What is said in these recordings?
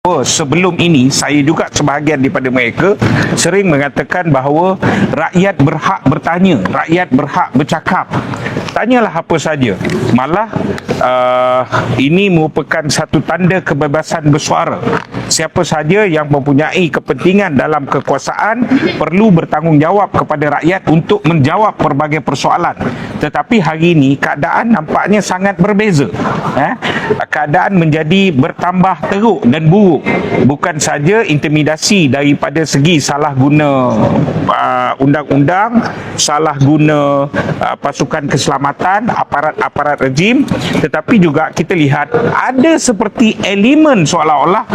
Sebelum ini saya juga sebahagian daripada mereka sering mengatakan bahawa rakyat berhak bertanya, rakyat berhak bercakap. Tanyalah apa saja. Malah ini merupakan satu tanda kebebasan bersuara. Siapa saja yang mempunyai kepentingan dalam kekuasaan perlu bertanggungjawab kepada rakyat untuk menjawab pelbagai persoalan. Tetapi hari ini keadaan nampaknya sangat berbeza. Keadaan menjadi bertambah teruk dan buruk. Bukan saja intimidasi daripada segi salah guna undang-undang, salah guna pasukan keselamatan, aparat-aparat rejim, tetapi juga kita lihat ada seperti elemen seolah-olah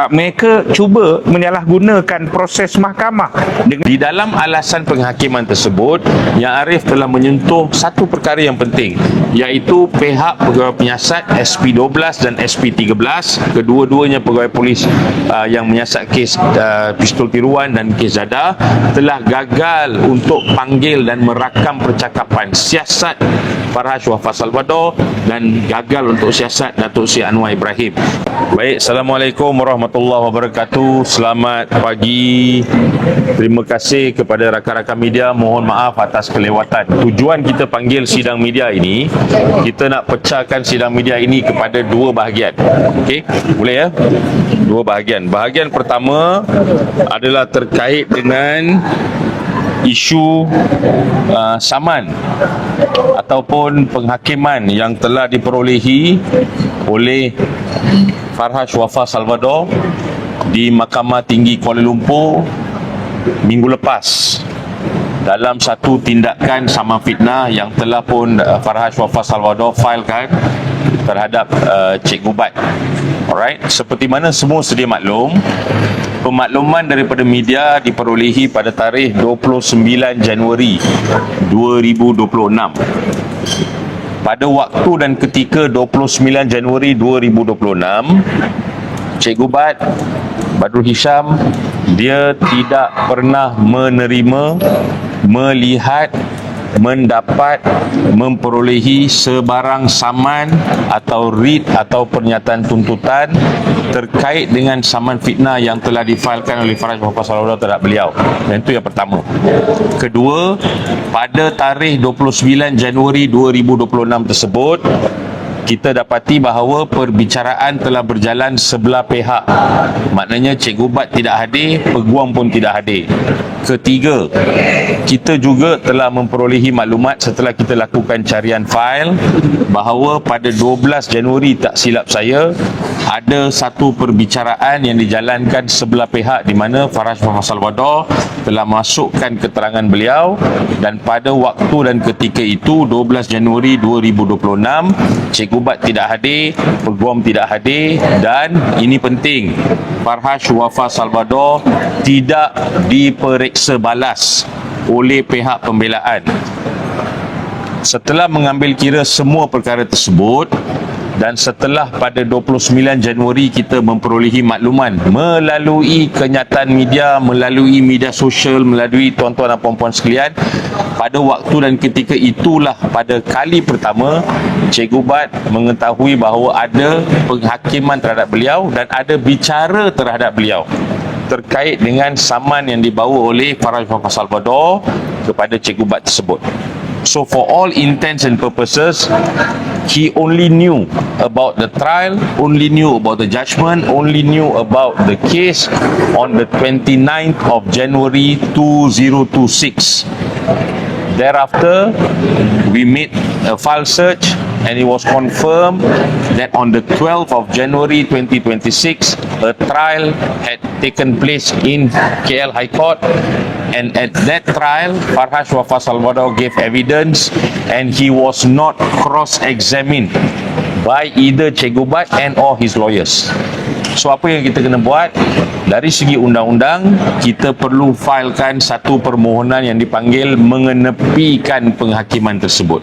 mereka cuba menyalahgunakan proses mahkamah. Di dalam alasan penghakiman tersebut, Yang Arif telah menyentuh satu perkara yang penting, iaitu pihak pegawai penyiasat SP12 dan SP13, kedua-duanya pegawai polis yang menyiasat kes pistol tiruan dan kes Zada, telah gagal untuk panggil dan merakam percakapan siasat Farhas Wafas Salvador dan gagal untuk siasat Datuk Seri Anwar Ibrahim. Baik, Assalamualaikum warahmatullahi wabarakatuh. Selamat pagi. Terima kasih kepada rakan-rakan media. Mohon maaf atas kelewatan. Tujuan kita panggil sidang media ini, kita nak pecahkan sidang media ini kepada dua bahagian. Okey, boleh ya? Dua bahagian. Bahagian pertama adalah terkait dengan isu saman ataupun penghakiman yang telah diperolehi oleh Farhas Wafas Salvador di Mahkamah Tinggi Kuala Lumpur minggu lepas dalam satu tindakan saman fitnah yang telah pun Farhas Wafas Salvador filekan terhadap Cik Gubat. Alright, seperti mana semua sedia maklum, pemakluman daripada media diperolehi pada tarikh 29 Januari 2026. Pada waktu dan ketika 29 Januari 2026, Cik Gubat Badrul Hisham, dia tidak pernah menerima, melihat, mendapat, memperolehi sebarang saman atau writ atau pernyataan tuntutan terkait dengan saman fitnah yang telah difailkan oleh Farhas Wafas Salvador terhadap beliau. Dan itu yang pertama. Kedua, pada tarikh 29 Januari 2026 tersebut, kita dapati bahawa perbicaraan telah berjalan sebelah pihak. Maknanya Cik Gubat tidak hadir, peguam pun tidak hadir. Ketiga, kita juga telah memperolehi maklumat setelah kita lakukan carian fail bahawa pada 12 Januari, tak silap saya, ada satu perbicaraan yang dijalankan sebelah pihak di mana Farhas Wafas Salvador telah masukkan keterangan beliau, dan pada waktu dan ketika itu 12 Januari 2026, Cik Gubat tidak hadir, peguam tidak hadir, dan ini penting, Farhas Wafas Salvador tidak diperiksa balas oleh pihak pembelaan. Setelah mengambil kira semua perkara tersebut, dan setelah pada 29 Januari kita memperolehi makluman melalui kenyataan media, melalui media sosial, melalui tuan-tuan dan puan-puan sekalian, pada waktu dan ketika itulah pada kali pertama Cik Gubat mengetahui bahawa ada penghakiman terhadap beliau dan ada bicara terhadap beliau terkait dengan saman yang dibawa oleh Farhas Wafas Salvador kepada Cik Gubat tersebut. So for all intents and purposes, he only knew about the trial, only knew about the judgment, only knew about the case on the 29th of January 2026. Thereafter, we made a file search and it was confirmed that on the 12th of January 2026, a trial had taken place in KL High Court, and at that trial, Farhas Wafas Salvador gave evidence and he was not cross-examined by either Cik Gubat and or his lawyers. So apa yang kita kena buat? Dari segi undang-undang, kita perlu filekan satu permohonan yang dipanggil mengenepikan penghakiman tersebut.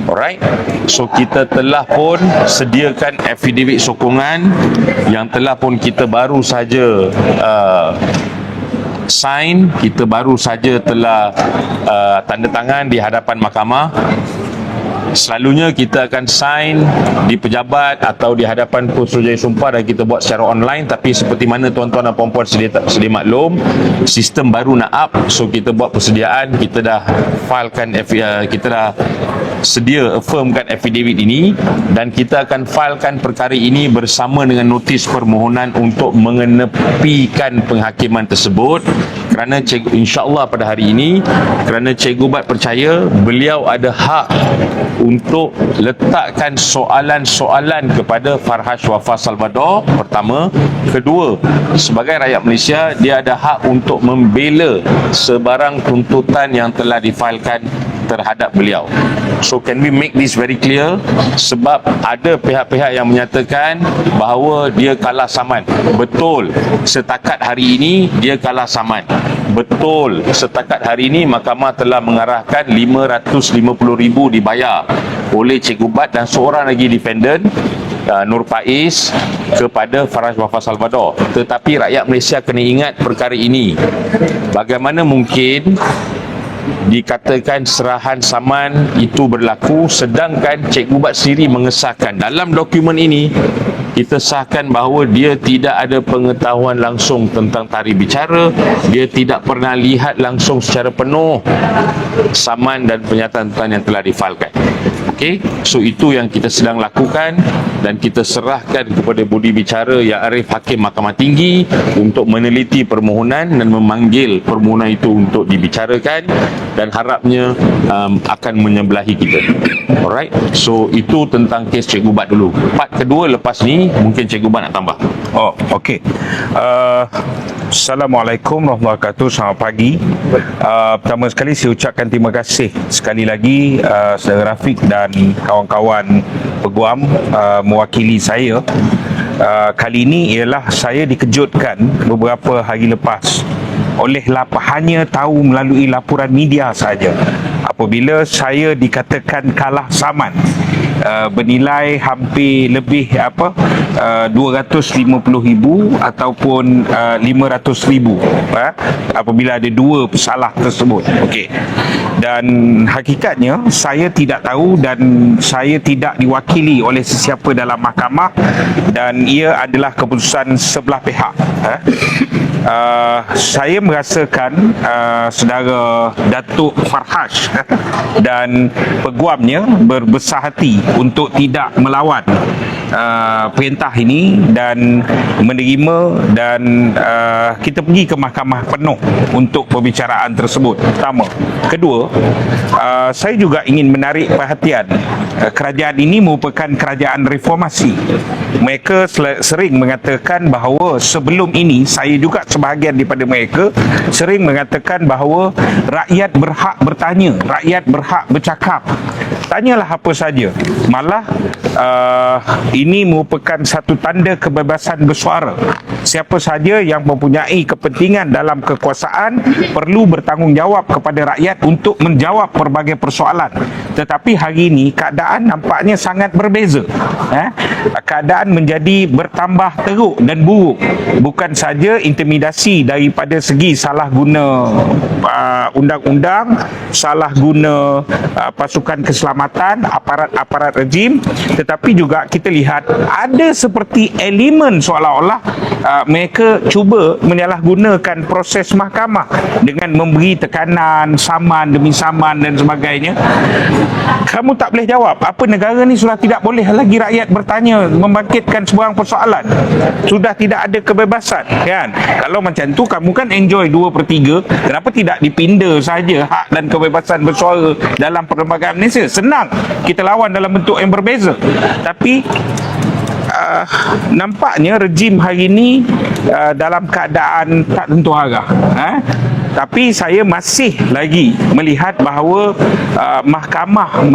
Alright, so kita telah pun sediakan affidavit sokongan yang telah pun kita baru saja sign, kita baru saja telah tanda tangan di hadapan mahkamah. Selalunya kita akan sign di pejabat atau di hadapan Putrajaya Sumpah dan kita buat secara online, tapi seperti mana tuan-tuan dan puan-puan sedia maklum, sistem baru nak up, so kita buat persediaan, kita dah filekan kita dah sedia affirmkan affidavit ini dan kita akan filekan perkara ini bersama dengan notis permohonan untuk mengenepikan penghakiman tersebut kerana insya-Allah pada hari ini, kerana Cikgu Bat percaya beliau ada hak untuk letakkan soalan-soalan kepada Farhaj Wafa Salvador, pertama. Kedua, sebagai rakyat Malaysia, dia ada hak untuk membela sebarang tuntutan yang telah difailkan terhadap beliau. So can we make this very clear? Sebab ada pihak-pihak yang menyatakan bahawa dia kalah saman. Betul, setakat hari ini dia kalah saman. Betul, setakat hari ini mahkamah telah mengarahkan 550,000 dibayar oleh Cikgu Bat dan seorang lagi defendant, Nur Faiz, kepada Farhaj Wafa Salvador. Tetapi rakyat Malaysia kena ingat perkara ini. Bagaimana mungkin dikatakan serahan saman itu berlaku sedangkan Cikgu Bat sendiri mengesahkan dalam dokumen ini, kita sahkan bahawa dia tidak ada pengetahuan langsung tentang tarikh bicara, dia tidak pernah lihat langsung secara penuh saman dan pernyataan yang telah difailkan. Okey, so itu yang kita sedang lakukan dan kita serahkan kepada budi bicara yang arif hakim Mahkamah Tinggi untuk meneliti permohonan dan memanggil permohonan itu untuk dibicarakan dan harapnya akan menyebelahi kita. Alright, so itu tentang kes Cikgu Bat dulu. Part kedua lepas ni mungkin Cikgu Bat nak tambah. Oh, okey. Assalamualaikum warahmatullahi wabarakatuh. Selamat pagi. Pertama sekali saya ucapkan terima kasih sekali lagi Saudara Rafiq dan kawan-kawan peguam mewakili saya. Kali ini ialah saya dikejutkan beberapa hari lepas oleh hanya tahu melalui laporan media saja apabila saya dikatakan kalah saman bernilai hampir lebih 250,000 ataupun 500,000 apabila ada dua pesalah tersebut. Okey. Dan hakikatnya saya tidak tahu dan saya tidak diwakili oleh sesiapa dalam mahkamah dan ia adalah keputusan sebelah pihak. Saya merasakan saudara Datuk Farhaj dan peguamnya berbesar hati untuk tidak melawan perintah ini dan menerima dan kita pergi ke mahkamah penuh untuk perbicaraan tersebut. Pertama. Kedua, saya juga ingin menarik perhatian kerajaan ini merupakan kerajaan reformasi. Mereka sering mengatakan bahawa sebelum ini, saya juga sebahagian daripada mereka sering mengatakan bahawa rakyat berhak bertanya, rakyat berhak bercakap. Tanyalah apa saja. Malah ini merupakan satu tanda kebebasan bersuara. Siapa saja yang mempunyai kepentingan dalam kekuasaan perlu bertanggungjawab kepada rakyat untuk menjawab pelbagai persoalan. Tetapi hari ini keadaan nampaknya sangat berbeza. Keadaan menjadi bertambah teruk dan buruk. Bukan saja intimidasi daripada segi salah guna undang-undang, salah guna pasukan keselamatan, aparat-aparat rejim, tetapi juga kita lihat ada seperti elemen seolah-olah mereka cuba menyalahgunakan proses mahkamah dengan memberi tekanan, saman demi saman dan sebagainya. Kamu tak boleh jawab. Apa negara ni sudah tidak boleh lagi rakyat bertanya, membangkitkan sebarang persoalan. Sudah tidak ada kebebasan, kan? Kalau macam tu kamu kan enjoy 2/3, kenapa tidak dipinda saja hak dan kebebasan bersuara dalam perlembagaan Malaysia? Senang kita lawan dalam bentuk yang berbeza. Tapi nampaknya rejim hari ini dalam keadaan tak tentu arah. Tapi saya masih lagi melihat bahawa mahkamah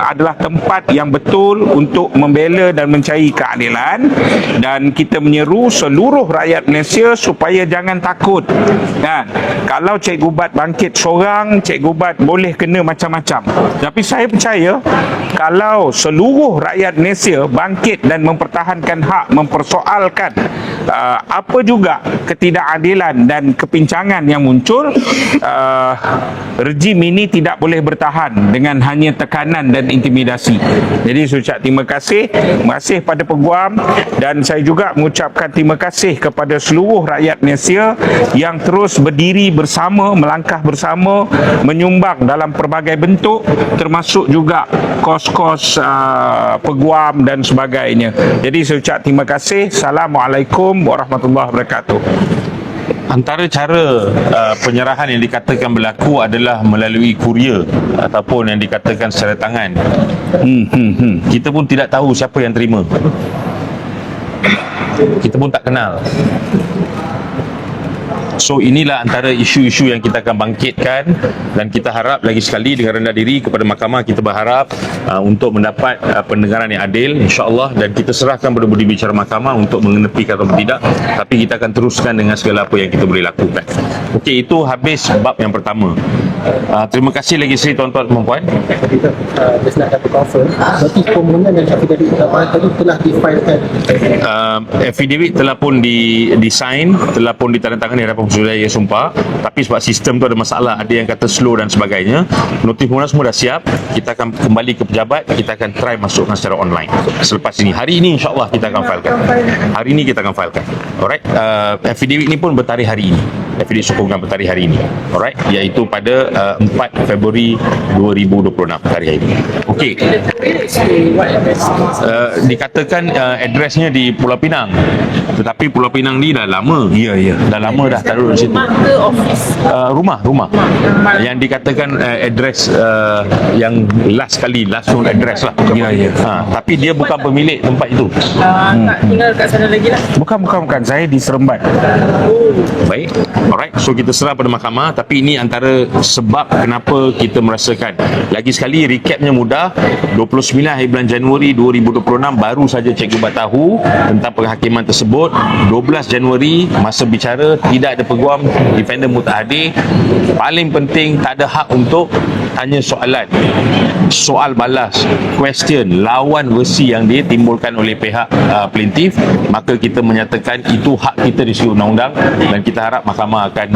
adalah tempat yang betul untuk membela dan mencari keadilan, dan kita menyeru seluruh rakyat Malaysia supaya jangan takut. Kan? Kalau Cikgu Bat bangkit seorang, Cikgu Bat boleh kena macam-macam. Tapi saya percaya kalau seluruh rakyat Malaysia bangkit dan mempertahankan hak, mempersoalkan apa juga ketidakadilan dan kepincangan yang muncul, rejim ini tidak boleh bertahan dengan hanya tekanan dan intimidasi. Jadi saya ucap terima kasih pada peguam, dan saya juga mengucapkan terima kasih kepada seluruh rakyat Malaysia yang terus berdiri bersama, melangkah bersama, menyumbang dalam pelbagai bentuk, termasuk juga kos-kos peguam dan sebagainya. Jadi saya ucap terima kasih. Assalamualaikum warahmatullahi wabarakatuh. Antara cara penyerahan yang dikatakan berlaku adalah melalui kurier ataupun yang dikatakan secara tangan. Kita pun tidak tahu siapa yang terima. Kita pun tak kenal. So inilah antara isu-isu yang kita akan bangkitkan, dan kita harap lagi sekali dengan rendah diri kepada mahkamah, kita berharap untuk mendapat pendengaran yang adil, insya-Allah, dan kita serahkan kepada budi bicara mahkamah untuk mengenepikan atau tidak, tapi kita akan teruskan dengan segala apa yang kita boleh lakukan. Okey, itu habis bab yang pertama. Terima kasih lagi sekali tuan-tuan dan puan-puan. Kita just nak dapat confirm, berarti permohonan yang affidavit utama tadi telah difailkan. Affidavit telah pun disign, telah pun ditandatangani hadapan Suruhanjaya Sumpah, tapi sebab sistem tu ada masalah, ada yang kata slow dan sebagainya. Notis permohonan semua dah siap. Kita akan kembali ke pejabat, kita akan try masukkan secara online selepas ini. Hari ini insya-Allah kita akan filekan. Hari ini kita akan filekan. Alright, affidavit ni pun bertarikh hari ini. Affidavit sokongan bertarikh hari ini. Alright, iaitu pada 4 Februari 2026 hari ini. Okey. Dikatakan addresnya di Pulau Pinang. Tetapi Pulau Pinang ni dah lama. Ya. Dah lama dah taruh di situ. Rumah. Yang dikatakan address yang last known address lah. Ya. Tapi dia bukan pemilik tempat itu. Tak tinggal kat sana lagi lah. Bukan. Saya di Seremban. Baik. Alright. So kita serah pada mahkamah, tapi ini antara sebab kenapa kita merasakan. Lagi sekali recapnya mudah. 29 hari bulan Januari 2026 baru saja Cikgu buat tahu tentang penghakiman tersebut. 12 Januari masa bicara tidak ada peguam, defender mutahadir. Paling penting tak ada hak untuk tanya soal balas, question, lawan versi yang ditimbulkan oleh pihak plaintiff. Maka kita menyatakan itu hak kita di segi undang-undang, dan kita harap mahkamah akan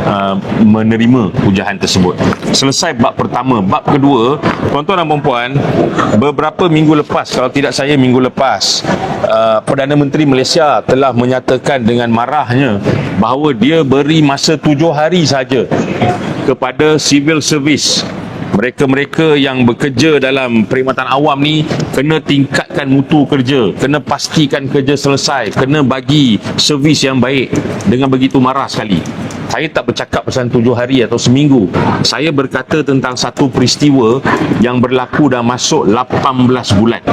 menerima hujahan tersebut. Selesai bab pertama. Bab kedua, tuan-tuan dan puan-puan, beberapa minggu lepas, kalau tidak saya minggu lepas, Perdana Menteri Malaysia telah menyatakan dengan marahnya bahawa dia beri masa 7 hari saja kepada civil service. Mereka-mereka yang bekerja dalam perkhidmatan awam ni kena tingkatkan mutu kerja, kena pastikan kerja selesai, kena bagi servis yang baik. Dengan begitu marah sekali. Saya tak bercakap pasal 7 hari atau seminggu. Saya berkata tentang satu peristiwa yang berlaku dah masuk 18 bulan.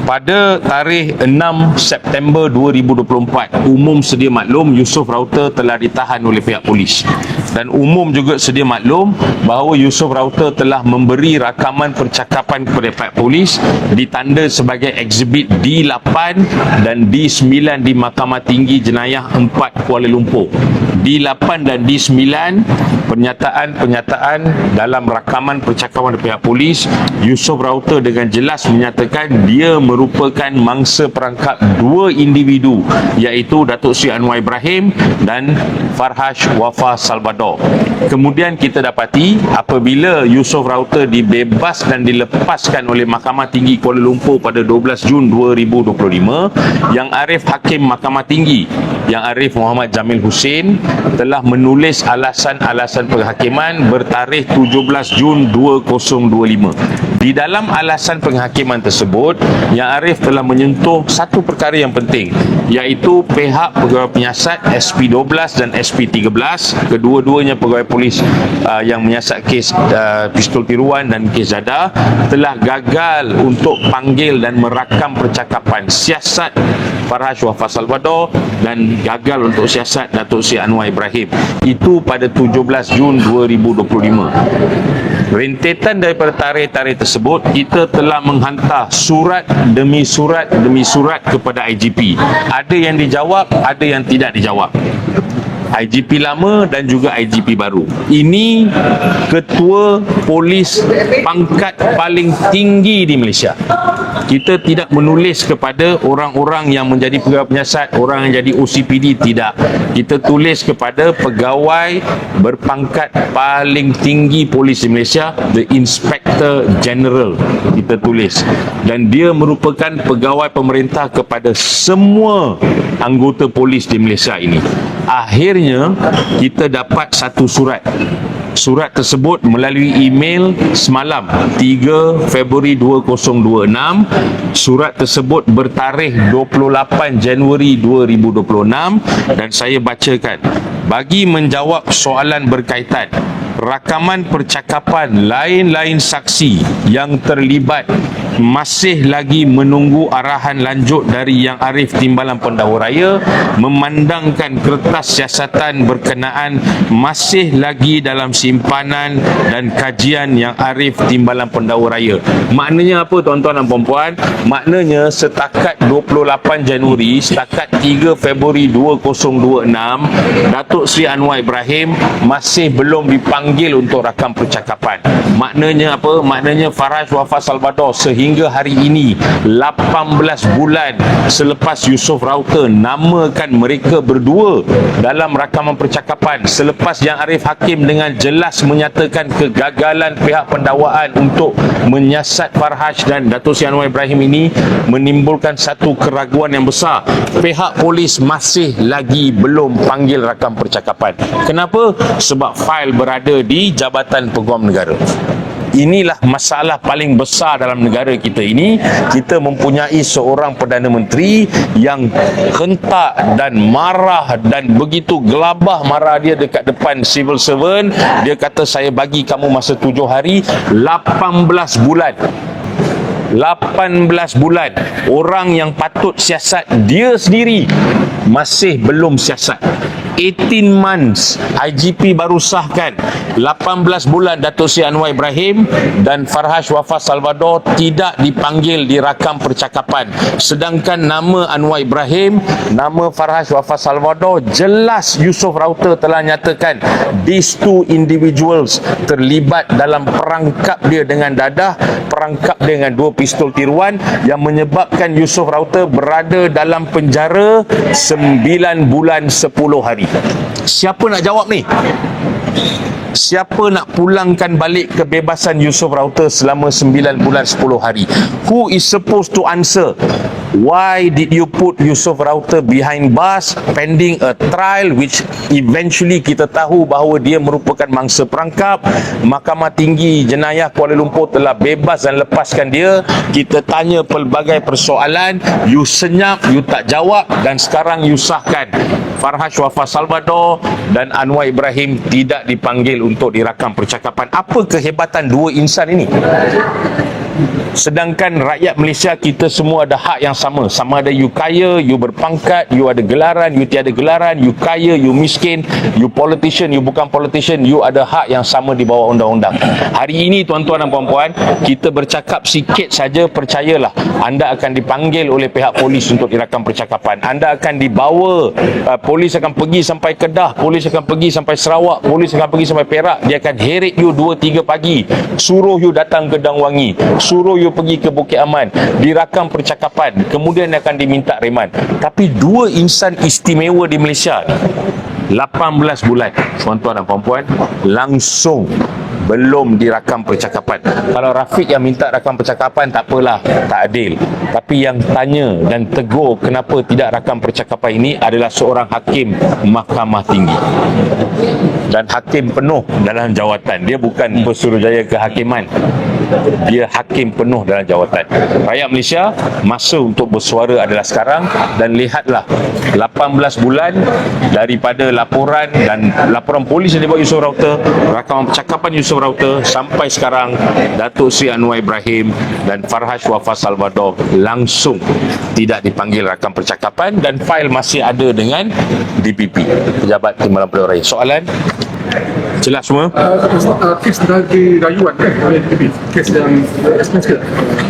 Pada tarikh 6 September 2024, umum sedia maklum Yusof Router telah ditahan oleh pihak polis. Dan umum juga sedia maklum bahawa Yusof Router telah memberi rakaman percakapan kepada pihak polis ditanda sebagai exhibit D8 dan D9 di Mahkamah Tinggi Jenayah 4 Kuala Lumpur. D8 dan D9 pernyataan dalam rakaman percakapan pihak polis, Yusof Router dengan jelas menyatakan dia merupakan mangsa perangkap dua individu, iaitu Datuk Seri Anwar Ibrahim dan Farhash Wafa Salvador. Kemudian kita dapati apabila Yusof Router dibebas dan dilepaskan oleh Mahkamah Tinggi Kuala Lumpur pada 12 Jun 2025, Yang Arif Hakim Mahkamah Tinggi, Yang Arif Muhammad Jamil Hussein telah menulis alasan-alasan penghakiman bertarikh 17 Jun 2025. Di dalam alasan penghakiman tersebut, Yang Arif telah menyentuh satu perkara yang penting, iaitu pihak pegawai penyiasat SP12 dan SP13, kedua-duanya pegawai polis yang menyiasat kes pistol tiruan dan kes Jadah, telah gagal untuk panggil dan merakam percakapan siasat Farhash Wafa Salvador dan gagal untuk siasat Datuk Seri Anwar Ibrahim. Itu pada 17 Jun 2025. Rentetan daripada tarikh-tarikh tersebut, kita telah menghantar surat demi surat kepada IGP. Ada yang dijawab, ada yang tidak dijawab. IGP lama dan juga IGP baru. Ini ketua polis pangkat paling tinggi di Malaysia. kita tidak menulis kepada orang-orang yang menjadi pegawai penyiasat, orang yang jadi OCPD, tidak. Kita tulis kepada pegawai berpangkat paling tinggi polis di Malaysia, the Inspector General, kita tulis. Dan dia merupakan pegawai pemerintah kepada semua anggota polis di Malaysia ini. Akhirnya kita dapat satu surat. Surat tersebut melalui email semalam 3 Februari 2026. Surat tersebut bertarikh 28 Januari 2026 dan saya bacakan. Bagi menjawab soalan berkaitan rakaman percakapan lain-lain saksi yang terlibat masih lagi menunggu arahan lanjut dari Yang Arif Timbalan Pendahulu Raya, memandangkan kertas siasatan berkenaan masih lagi dalam simpanan dan kajian Yang Arif Timbalan Pendahulu Raya. Maknanya apa tuan-tuan dan puan-puan? Maknanya setakat 28 Januari, setakat 3 Februari 2026, Datuk Seri Anwar Ibrahim masih belum dipanggil untuk rakam percakapan. Maknanya apa? Maknanya Farhaj Wafas Salvador sehingga hari ini 18 bulan selepas Yusof Rauter namakan mereka berdua dalam rakaman percakapan, selepas Yang Arif Hakim dengan jelas menyatakan kegagalan pihak pendakwaan untuk menyiasat Farhaj dan Datuk Seri Anwar Ibrahim ini, menimbulkan satu keraguan yang besar. Pihak polis masih lagi belum panggil rakam percakapan. Kenapa? Sebab fail berada di Jabatan Peguam Negara. Inilah masalah paling besar dalam negara kita ini. Kita mempunyai seorang Perdana Menteri yang hentak dan marah dan begitu gelabah marah dia dekat depan civil servant. Dia kata, saya bagi kamu masa 7 hari, 18 bulan. 18 bulan orang yang patut siasat dia sendiri masih belum siasat. 18 months IGP baru sahkan. 18 bulan Datuk Seri Anwar Ibrahim dan Farhaj Wafas Salvador tidak dipanggil di rakam percakapan. Sedangkan nama Anwar Ibrahim, nama Farhaj Wafas Salvador, jelas Yusof Rauter telah nyatakan these two individuals terlibat dalam perangkap dia dengan Dadah, perangkap dia dengan 2 pistol tiruan yang menyebabkan Yusof Rauter berada dalam penjara 9 bulan 10 hari. Siapa nak jawab ni? Siapa nak pulangkan balik kebebasan Yusof Rauter selama 9 bulan 10 hari? Who is supposed to answer? Why did you put Yusof Rauter behind bars pending a trial which eventually kita tahu bahawa dia merupakan mangsa perangkap? Mahkamah Tinggi Jenayah Kuala Lumpur telah bebas dan lepaskan dia. Kita tanya pelbagai persoalan, you senyap, you tak jawab, dan sekarang you sahkan Farhaj Wafas Salvador dan Anwar Ibrahim tidak dipanggil untuk dirakam percakapan. Apa kehebatan dua insan ini? Sedangkan rakyat Malaysia kita semua ada hak yang sama. Sama ada you kaya, you berpangkat, you ada gelaran, you tiada gelaran, you kaya, you miskin, you politician, you bukan politician, you ada hak yang sama di bawah undang-undang. Hari ini tuan-tuan dan puan-puan, kita bercakap sikit saja, percayalah anda akan dipanggil oleh pihak polis untuk dirakam percakapan. Anda akan dibawa, polis akan pergi sampai Kedah, polis akan pergi sampai Sarawak, polis akan pergi sampai Perak. Dia akan heret you 2-3 pagi, suruh you datang ke Dangwangi, suruh you pergi ke Bukit Aman, dirakam percakapan, kemudian akan diminta reman. Tapi dua insan istimewa di Malaysia, 18 bulan tuan-tuan dan puan-puan, langsung belum dirakam percakapan. Kalau Rafiq yang minta rakam percakapan, tak apalah, tak adil. Tapi yang tanya dan tegur kenapa tidak rakam percakapan ini adalah seorang hakim Mahkamah Tinggi. Dan hakim penuh dalam jawatan. Dia bukan Pesuruhjaya Kehakiman, dia hakim penuh dalam jawatan. Rakyat Malaysia, masa untuk bersuara adalah sekarang. Dan lihatlah 18 bulan daripada laporan dan laporan polis yang dibuat Yusof Rauter, rakaman percakapan Yusof Rauter, sampai sekarang Datuk Seri Anwar Ibrahim dan Farhaj Wafas Salvador langsung tidak dipanggil rakam percakapan dan fail masih ada dengan DPP, Pejabat Timbalan Pendahulu Raya. Soalan? Jelas semua? Kes dari rayuan kan oleh DPP. Kes yang expense ke?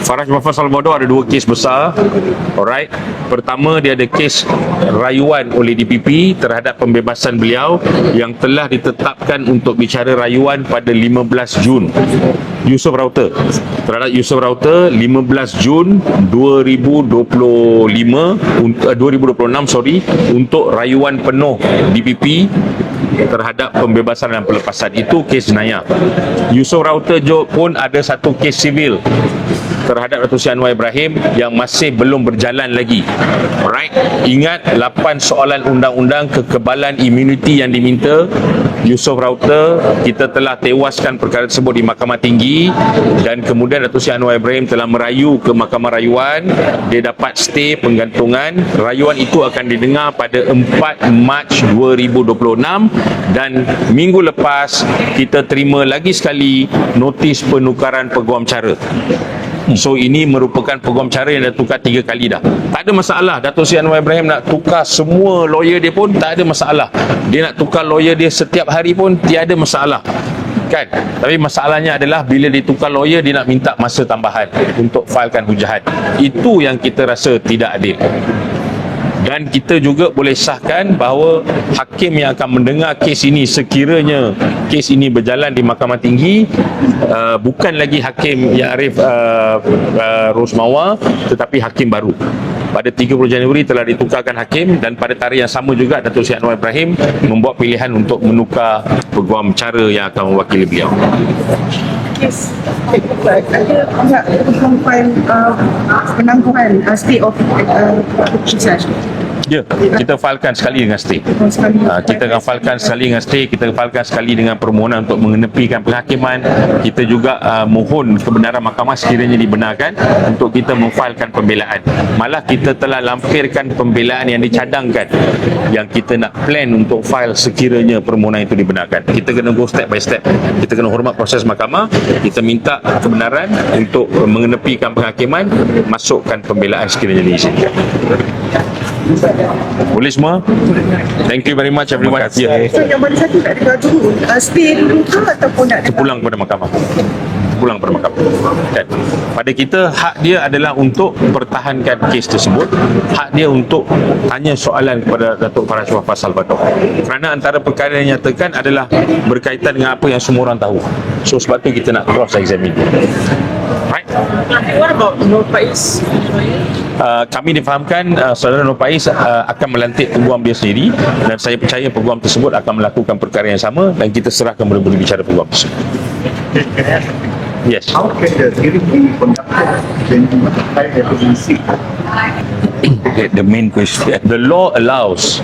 Faraj Muhammad Salvador ada 2 kes besar. Alright. Pertama, dia ada kes rayuan oleh DPP terhadap pembebasan beliau yang telah ditetapkan untuk bicara rayuan pada 15 Jun. Yusof Router. Terhadap Yusof Router 15 Jun 2026 untuk rayuan penuh DPP terhadap pembebasan dan pelepasan. Itu kes jenayah. Yusof Router pun ada satu kes sivil terhadap Datuk Seri Anwar Ibrahim yang masih belum berjalan lagi. Alright. Ingat 8 soalan undang-undang kekebalan imuniti yang diminta Yusof Router, kita telah tewaskan perkara tersebut di Mahkamah Tinggi dan kemudian Datuk Seri Anwar Ibrahim telah merayu ke Mahkamah Rayuan. Dia dapat stay penggantungan. Rayuan itu akan didengar pada 4 Mac 2026 dan minggu lepas kita terima lagi sekali notis penukaran peguam cara. So ini merupakan peguam cara yang dah tukar 3 kali dah. Tak ada masalah. Datuk Seri Anwar Ibrahim nak tukar semua lawyer dia pun tak ada masalah. Dia nak tukar lawyer dia setiap hari pun tiada masalah. Kan? Tapi masalahnya adalah bila ditukar lawyer dia nak minta masa tambahan untuk filekan hujahat. Itu yang kita rasa tidak adil. Dan kita juga boleh sahkan bahawa hakim yang akan mendengar kes ini sekiranya kes ini berjalan di Mahkamah Tinggi bukan lagi Hakim Ya'rif Rosmawar tetapi hakim baru. Pada 30 Januari telah ditukarkan hakim dan pada tarikh yang sama juga Datuk Seri Anwar Ibrahim membuat pilihan untuk menukar peguam cara yang akan mewakili beliau. Yes. Ada pihak perempuan penangguhan stay of keputusan. Ya, kita filekan sekali dengan stay. Kita akan filekan sekali dengan stay, kita filekan sekali dengan permohonan untuk mengenepikan penghakiman. Kita juga mohon kebenaran mahkamah sekiranya dibenarkan untuk kita memfilekan pembelaan. Malah kita telah lampirkan pembelaan yang dicadangkan yang kita nak plan untuk file sekiranya permohonan itu dibenarkan. Kita kena go step by step. Kita kena hormat proses mahkamah. Kita minta kebenaran untuk mengenepikan penghakiman, masukkan pembelaan sekiranya diizinkan. Boleh semua? Thank you very much everyone. So yang mana satu tak dengar dulu stay dulu ke ataupun nak Pulang kepada mahkamah. Pulang kepada mahkamah. Kan? Pada kita hak dia adalah untuk pertahankan kes tersebut. Hak dia untuk tanya soalan kepada Datuk Faraj Muhammad Salvador. Kerana antara perkara yang nyatakan adalah berkaitan dengan apa yang semua orang tahu. So sebab tu kita nak cross examine. Right? What about Nur Faiz? Kami difahamkan saudara Nur Faiz akan melantik peguam dia sendiri dan saya percaya peguam tersebut akan melakukan perkara yang sama dan kita serahkan benda-benda bicara peguam tersebut. Yes. How can the hearing be conducted when you apply emergency? The main question. The law allows,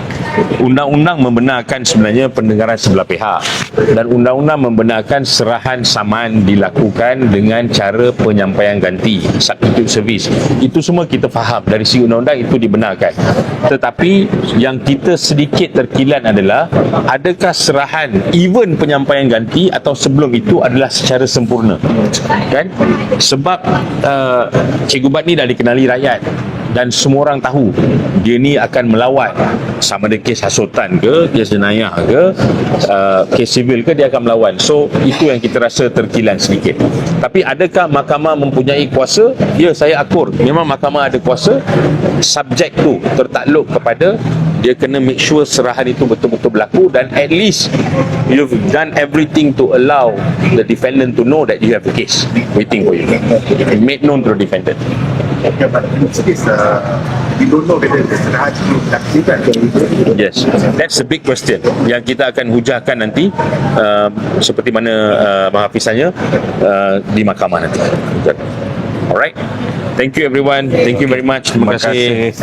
undang-undang membenarkan sebenarnya pendengaran sebelah pihak dan undang-undang membenarkan serahan saman dilakukan dengan cara penyampaian ganti, substitute service. Itu semua kita faham dari segi undang-undang itu dibenarkan. Tetapi yang kita sedikit terkilan adalah adakah serahan even penyampaian ganti atau sebelum itu adalah secara sempurna. Kan? Sebab Cikgu Bat ni dah dikenali rakyat dan semua orang tahu dia ni akan melawat, sama ada kes hasutan ke, kes jenayah ke, kes sivil ke, dia akan melawan. So itu yang kita rasa terkilan sedikit. Tapi adakah mahkamah mempunyai kuasa? Ya, saya akur memang mahkamah ada kuasa. Subjek tu tertakluk kepada dia kena make sure serahan itu betul-betul berlaku dan at least you've done everything to allow the defendant to know that you have a case waiting for you. You made known to the defendant. Yeah, but in this case, we don't know whether the serahan itu dilaksanakan ke tidak. Yes, that's a big question yang kita akan hujahkan nanti seperti mana mahafizannya di mahkamah nanti. Alright, thank you everyone, thank you very much. Terima kasih.